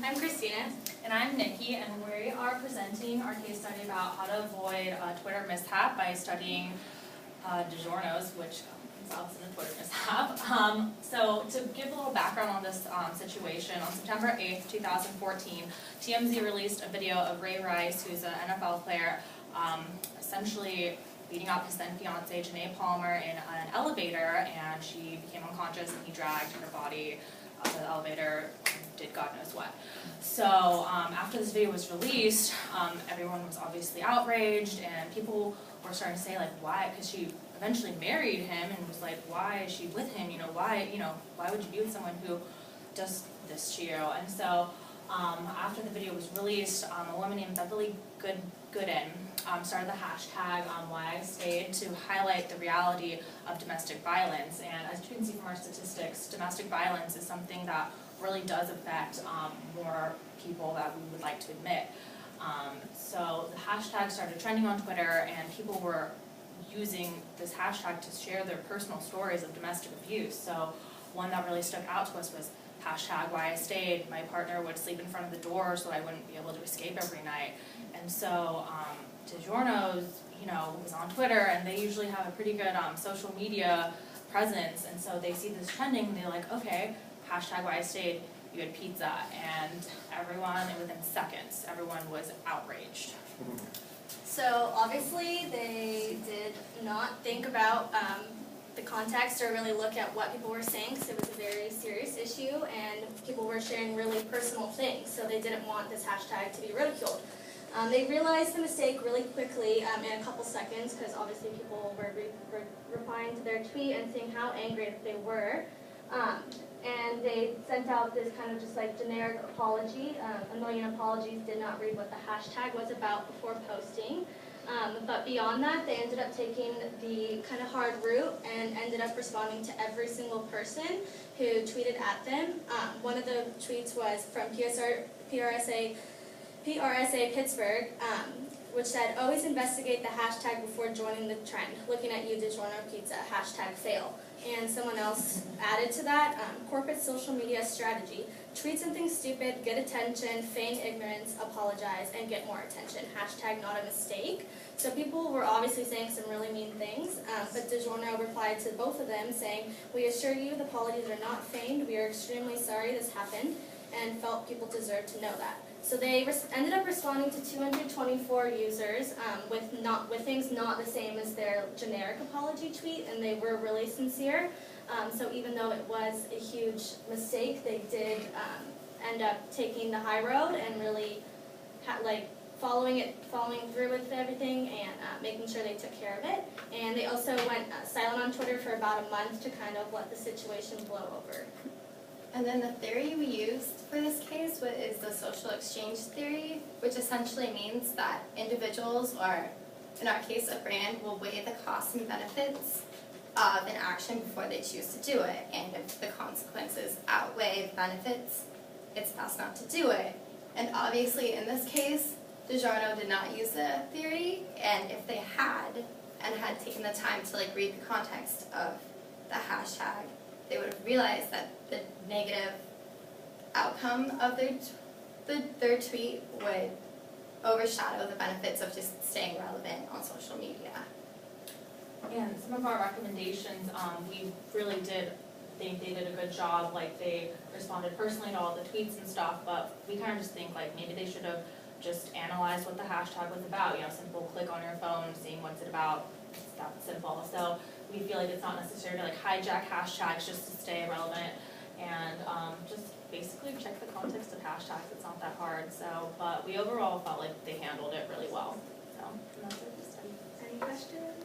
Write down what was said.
I'm Christina. And I'm Nikki, and we are presenting our case study about how to avoid a Twitter mishap by studying DGiorno's, which results in a Twitter mishap. So to give a little background on this situation, on September 8th, 2014, TMZ released a video of Ray Rice, who's an NFL player, essentially beating up his then fiancee, Janae Palmer, in an elevator, and she became unconscious, and he dragged her body out of the elevator, did God knows what. So after this video was released, everyone was obviously outraged, and people were starting to say, like, why? Because she eventually married him, and was like, why is she with him? Why would you be with someone who does this to you? And so after the video was released, a woman named Beverly Gooden started the hashtag WhyIStayed to highlight the reality of domestic violence. And as you can see from our statistics, domestic violence is something that really does affect more people than we would like to admit. So the hashtag started trending on Twitter, and people were using this hashtag to share their personal stories of domestic abuse. So one that really stuck out to us was hashtag WhyIStayed. My partner would sleep in front of the door so I wouldn't be able to escape every night. And so DGiorno's, was on Twitter, and they usually have a pretty good social media presence. And so they see this trending, and they're like, okay, hashtag WhyIStayed. You had pizza, and everyone, within seconds, everyone was outraged. So obviously they did not think about the context or really look at what people were saying, because it was a very serious issue, and people were sharing really personal things, so they didn't want this hashtag to be ridiculed. They realized the mistake really quickly in a couple seconds, because obviously people were replying to their tweet and saying how angry they were. And they sent out this kind of just like generic apology. A million apologies did not read what the hashtag was about before posting. But beyond that, they ended up taking the kind of hard route and ended up responding to every single person who tweeted at them. One of the tweets was from PRSA Pittsburgh, which said, always investigate the hashtag before joining the trend. Looking at you, DiGiorno Pizza, hashtag fail. And someone else added to that, corporate social media strategy. Tweet something stupid, get attention, feign ignorance, apologize, and get more attention. Hashtag not a mistake. So people were obviously saying some really mean things, but DiGiorno replied to both of them saying, we assure you the apologies are not feigned. We are extremely sorry this happened, and felt people deserved to know that. So they ended up responding to 224 users with things not the same as their generic apology tweet, and they were really sincere. So even though it was a huge mistake, they did end up taking the high road and really following through with everything and making sure they took care of it. And they also went silent on Twitter for about a month to kind of let the situation blow over. And then the theory we used for this case is the social exchange theory, which essentially means that individuals, or in our case a brand, will weigh the costs and benefits of an action before they choose to do it. And if the consequences outweigh the benefits, it's best not to do it. And obviously in this case, DiGiorno did not use the theory, and if they had, and had taken the time to read the context of the hashtag, they would have realized that the negative outcome of their tweet would overshadow the benefits of just staying relevant on social media. And some of our recommendations, we really did think they did a good job. They responded personally to all the tweets and stuff, but we kind of just think maybe they should have just analyzed what the hashtag was about. Simple click on your phone, seeing what's it about. It's that simple. So we feel like it's not necessary to hijack hashtags just to stay relevant, and just basically check the context of hashtags. It's not that hard. So, but we overall felt like they handled it really well. So, and that's it. Any questions?